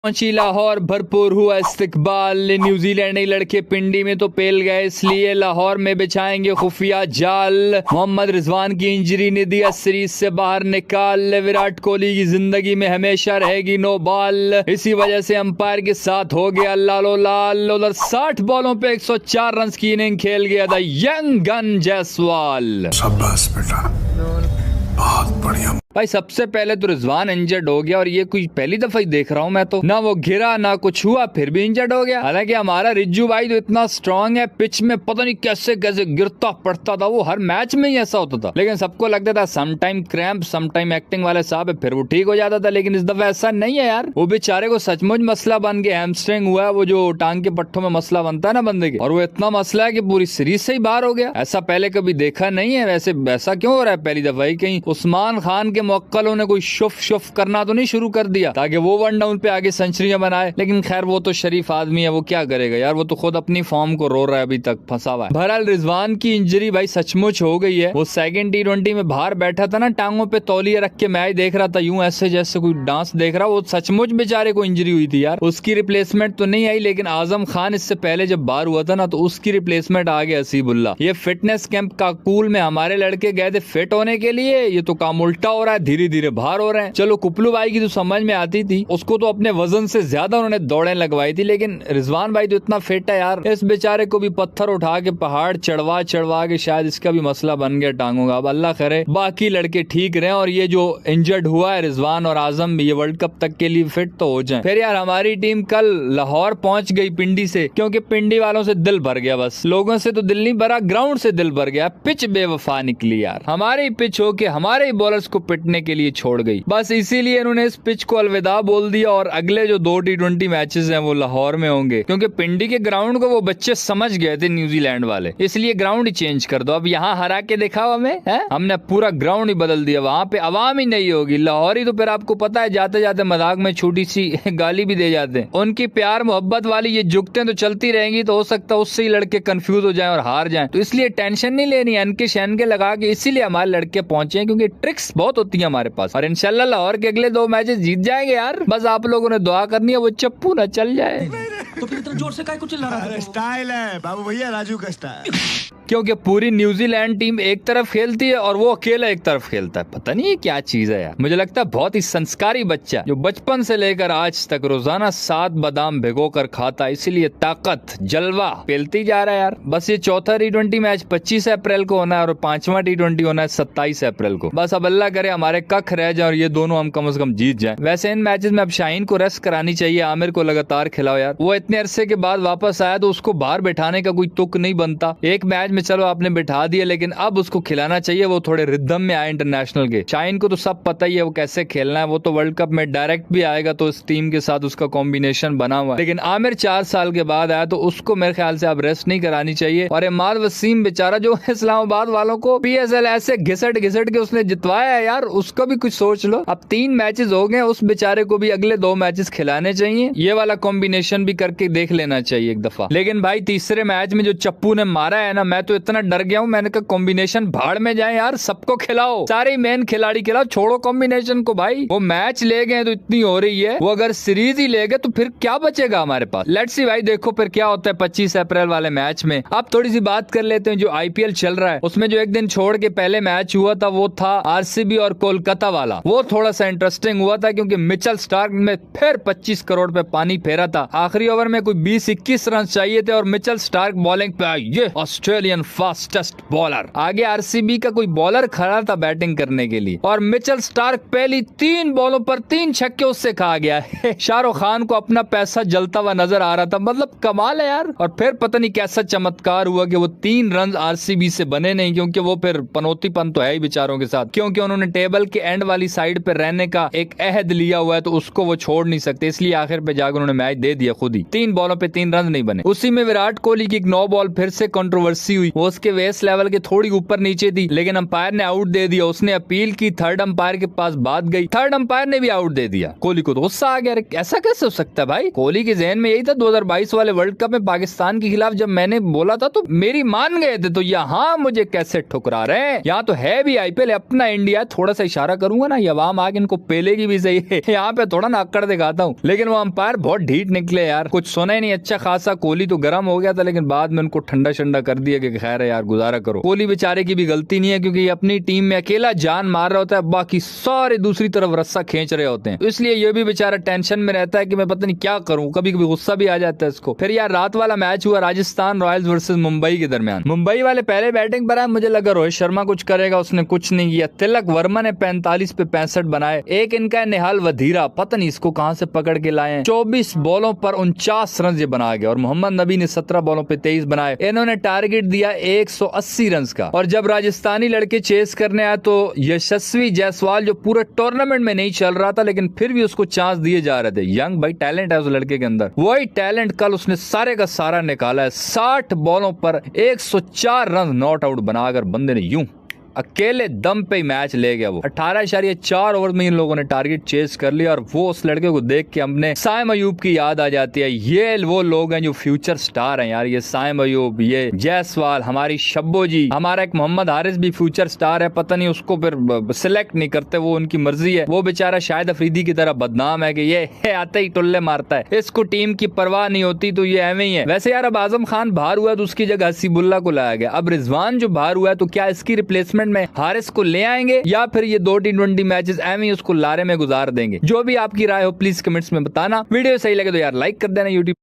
पहुंची लाहौर, भरपूर हुआ इस्तकबाल। न्यूजीलैंडी लड़के पिंडी में तो पेल गए, इसलिए लाहौर में बिछाएंगे खुफिया जाल। मोहम्मद रिजवान की इंजरी ने दिया सीरीज से बाहर निकाल। विराट कोहली की जिंदगी में हमेशा रहेगी नो बॉल, इसी वजह से अंपायर के साथ हो गया लालो लाल। उधर 60 बॉलों पे 104 रन की इनिंग खेल गया था यंग गन जायसवाल। शाबाश बेटा, बहुत बढ़िया। भाई सबसे पहले तो रिजवान इंजर्ड हो गया, और ये कोई पहली दफा ही देख रहा हूँ मैं तो, ना वो गिरा ना कुछ हुआ फिर भी इंजर्ड हो गया। हालांकि हमारा रिज्जू भाई तो इतना स्ट्रांग है, पिच में पता नहीं कैसे कैसे गिरता पड़ता था, वो हर मैच में ही ऐसा होता था। लेकिन सबको लगता था समटाइम क्रैम्प, समटाइम एक्टिंग वाले साहब है, फिर वो ठीक हो जाता था। लेकिन इस दफा ऐसा नहीं है यार, वो बेचारे को सचमुच मसला बन के हैमस्ट्रिंग हुआ है, वो जो टांग के पट्टों में मसला बनता है ना बंदे के, और वो इतना मसला है कि पूरी सीरीज से ही बाहर हो गया। ऐसा पहले कभी देखा नहीं है। वैसे ऐसा क्यों हो रहा है पहली दफा ही? कहीं उस्मान खान के मुवक्किलों ने कोई शुफ करना तो नहीं शुरू कर दिया ताकि वो वन डाउन पे आगे सेंचुरियां बनाए? लेकिन खैर वो तो शरीफ आदमी है, वो क्या करेगा यार, वो तो खुद अपनी फॉर्म को रो रहा है, अभी तक फंसा हुआ है। बहरहाल रिजवान की इंजरी भाई सचमुच हो गई है। वो सेकंड T20 में बाहर बैठा था ना, टांगों पे तौलिया रख के मैच देख रहा था, यूं ऐसे जैसे कोई डांस देख रहा। वो सचमुच बेचारे को इंजरी हुई थी यार। उसकी रिप्लेसमेंट तो नहीं आई, लेकिन आजम खान इससे पहले जब बाहर हुआ था ना, तो उसकी रिप्लेसमेंट आ गया हसीबुल्ला। ये फिटनेस कैंप काकूल में हमारे लड़के गए थे फिट होने के लिए, ये तो काम उल्टा हो रहा है, धीरे धीरे बाहर हो रहे हैं। चलो कुपलू भाई की तो समझ में आती थी, उसको तो अपने वजन से ज्यादा उन्होंने दौड़ें लगवाई थी, लेकिन रिजवान भाई तो इतना फिट है यार, इस बेचारे को भी पत्थर उठा के पहाड़ चढ़वा के शायद इसका भी मसला बन गया टांगों का। अब अल्लाह करे बाकी लड़के ठीक रहे, और ये जो इंजर्ड हुआ है रिजवान और आजम भी, ये वर्ल्ड कप तक के लिए फिट तो हो जाए। फिर यार हमारी टीम कल लाहौर पहुंच गई पिंडी से, क्योंकि पिंडी वालों से दिल भर गया। बस लोगों से तो दिल नहीं भरा, ग्राउंड से दिल भर गया। पिच बेवफा निकली यार, हमारी पिच हो के हमारे ही बॉलर्स को पिटने के लिए छोड़ गई। बस इसीलिए इन्होंने इस पिच को अलविदा बोल दिया, और अगले जो 2 T20 मैचेस हैं वो लाहौर में होंगे, क्योंकि पिंडी के ग्राउंड को वो बच्चे समझ गए थे न्यूजीलैंड वाले, इसलिए ग्राउंड ही चेंज कर दो। अब यहाँ हरा के दिखाओ हमें, है? हमने पूरा ग्राउंड ही बदल दिया, वहाँ पे आवाम ही नहीं होगी। लाहौरी तो फिर आपको पता है जाते जाते मजाक में छोटी सी गाली भी दे जाते हैं। उनकी प्यार मोहब्बत वाली ये जुगतें तो चलती रहेंगी, तो हो सकता है उससे ही लड़के कंफ्यूज हो जाएं और हार जाएं। तो इसलिए टेंशन नहीं लेनी, अनके शैन के लगा के, इसीलिए हमारे लड़के पहुंचे हैं, क्योंकि ट्रिक्स बहुत होती है हमारे पास, और इंशाल्लाह लाहौर के अगले 2 मैचेस जीत जाएंगे यार। बस आप लोगों ने दुआ करनी है वो चप्पू ना चल जाए। तो फिर इतना जोर से काय को चिल्ला रहा है? स्टाइल है बाबू भैया, राजू का स्टाइल। क्योंकि पूरी न्यूजीलैंड टीम एक तरफ खेलती है और वो अकेला एक तरफ खेलता है। पता नहीं ये क्या चीज है यार। मुझे लगता है बहुत ही संस्कारी बच्चा, जो बचपन से लेकर आज तक रोजाना 7 बादाम भिगो कर खाता, इसीलिए ताकत जलवा पेलती जा रहा है यार। बस ये चौथा T20 मैच 25 अप्रैल को होना है, और 5वां T20 होना है 27 अप्रैल को। बस अब अल्लाह करे हमारे कख रह जाए और ये दोनों हम कम से कम जीत जाए। वैसे इन मैचेस में अब शाहीन को रेस्ट करानी चाहिए, आमिर को लगातार खिलाओ यार। वो इतने अरसे के बाद वापस आया, तो उसको बाहर बैठाने का कोई तुक नहीं बनता। एक मैच में चलो आपने बिठा दिया, लेकिन अब उसको खिलाना चाहिए, वो थोड़े रिदम में आए इंटरनेशनल के। शाहीन को तो सब पता ही है वो कैसे खेलना है, वो तो वर्ल्ड कप में डायरेक्ट भी आएगा, तो इस टीम के साथ उसका कॉम्बिनेशन बना हुआ है। लेकिन आमिर 4 साल के बाद आया, तो उसको मेरे ख्याल से अब रेस्ट नहीं करानी चाहिए। और इमाद वसीम बेचारा जो इस्लामाबाद वालों को PSL ऐसे घिसट के उसने जितवाया है यार, उसका भी कुछ सोच लो। अब 3 मैचेस हो गए, उस बेचारे को भी अगले 2 मैचेस खिलाने चाहिए, ये वाला कॉम्बिनेशन भी करके देख लेना चाहिए एक दफा। लेकिन भाई तीसरे मैच में जो चप्पू ने मारा है ना, मैं तो इतना डर गया हूँ, मैंने कहा कॉम्बिनेशन भाड़ में जाए यार, सबको खिलाओ, सारे मेन खिलाड़ी खिलाओ, छोड़ो कॉम्बिनेशन को भाई। वो मैच ले गए तो इतनी हो रही है, वो अगर सीरीज ही ले गए तो फिर क्या बचेगा हमारे पास। लेट्स सी भाई, देखो फिर क्या होता है 25 अप्रैल वाले मैच में। अब थोड़ी सी बात कर लेते हैं जो IPL चल रहा है, उसमें जो एक दिन छोड़ के पहले मैच हुआ था वो था RCB और कोलकाता वाला। वो थोड़ा सा इंटरेस्टिंग हुआ था, क्योंकि मिचेल स्टार्क में फिर 25 करोड़ पे पानी फेरा था। आखिरी ओवर में कोई 20-21 रन चाहिए थे, और मिचेल स्टार्क बॉलिंग पे आए, ये ऑस्ट्रेलियन फास्टेस्ट बॉलर। आगे RCB का कोई बॉलर खड़ा था बैटिंग करने के लिए, और मिचेल स्टार्क पहली 3 बॉलों पर 3 छक्के उससे खा गया। शाहरुख खान को अपना पैसा जलता हुआ नजर आ रहा था, मतलब कमाल है यार। और फिर पता नहीं कैसा चमत्कार हुआ कि वो 3 रन RCB से बने नहीं, क्योंकि वो फिर पनौतीपन तो है ही बेचारों के साथ, क्योंकि उन्होंने टेबल के एंड वाली साइड पे रहने का एक अहद लिया हुआ है, तो उसको वो छोड़ नहीं सकते, इसलिए आखिर पे जाकर उन्होंने मैच दे दिया खुद ही। 3 बॉलों पे 3 रन नहीं बने। उसी में विराट कोहली की एक 9 बॉल फिर से कंट्रोवर्सी हुई, वो उसके वेस्ट लेवल के थोड़ी ऊपर नीचे थी, लेकिन अंपायर ने आउट दे दिया। उसने अपील की, थर्ड अंपायर के पास बात गई, थर्ड अंपायर ने भी आउट दे दिया। कोहली को तो गुस्सा आ गया, ऐसा कैसे हो सकता है भाई। कोहली के जहन में यही था 2022 वाले वर्ल्ड कप में पाकिस्तान के खिलाफ जब मैंने बोला था तो मेरी मान गए थे, तो यहाँ मुझे कैसे ठुकरा रहे हैं। यहाँ तो है भी आईपीएल, अपना इंडिया, थोड़ा सा इशारा करूंगा ना ये आवाम आगे इनको पेलेगी भी सही है। यहाँ पे थोड़ा ना अक्कड़ दिखाता हूँ, लेकिन वो अंपायर बहुत ढीठ निकले यार, कुछ सुना ही नहीं अच्छा खासा। कोहली तो गर्म हो गया था, लेकिन बाद में उनको ठंडा शंडा कर दिया कि खैर है यार गुजारा करो। कोहली बेचारे की भी गलती नहीं है, क्योंकि ये अपनी टीम में अकेला जान मार रहा होता है, बाकी सारे दूसरी तरफ रस्सा खींच रहे होते हैं, इसलिए ये भी बेचारा टेंशन में रहता है कि मैं पता नहीं क्या करूं। कभी कभी गुस्सा भी आ जाता है इसको। फिर यार रात वाला मैच हुआ राजस्थान रॉयल्स वर्सेस मुंबई के दरमियान। मुंबई वाले पहले बैटिंग पर आए, मुझे लगा रोहित शर्मा कुछ करेगा, उसने कुछ नहीं किया। तिलक वर्मा ने 45 पे 65 बनाए। एक इनका निहाल वधीरा, पता नहीं इसको कहां से पकड़ के लाए, 24 बॉलों पर 49 रन ये बना गया। और मोहम्मद नबी ने 17 बॉलों पे 23 बनाए। इन्होंने टारगेट दिया 180 रन का। और जब राजस्थानी लड़के चेस करने आए तो यशस्वी जायसवाल, जो पूरे टूर्नामेंट में नहीं चल रहा था लेकिन फिर भी उसको चांस दिए जा रहे थे, यंग भाई टैलेंट है उस लड़के के अंदर, वही टैलेंट कल उसने सारे का सारा निकाला है। 60 बॉलों पर 104 रन नॉट आउट बनाकर बंदे ने यूं अकेले दम पे ही मैच ले गया। वो 18.4 ओवर में इन लोगों ने टारगेट चेस कर लिया। और वो उस लड़के को देख के हमने साइम अयूब की याद आ जाती है। ये वो लोग हैं जो फ्यूचर स्टार हैं यार, ये साइम अयूब, ये जायसवाल, हमारी शब्बो जी, हमारा एक मोहम्मद हारिस भी फ्यूचर स्टार है, पता नहीं उसको फिर सिलेक्ट नहीं करते, वो उनकी मर्जी है। वो बेचारा शायद अफरीदी की तरह बदनाम है कि ये आते ही टुल्ले मारता है, इसको टीम की परवाह नहीं होती, तो ये एवं ही है। वैसे यार अब आजम खान बाहर हुआ तो उसकी जगह हसीबुल्ला को लाया गया। अब रिजवान जो बाहर हुआ है, तो क्या इसकी रिप्लेसमेंट में हारिस को ले आएंगे या फिर ये 2 T20 मैचेस एवं ही उसको लारे में गुजार देंगे। जो भी आपकी राय हो प्लीज कमेंट्स में बताना। वीडियो सही लगे तो यार लाइक कर देना यूट्यूब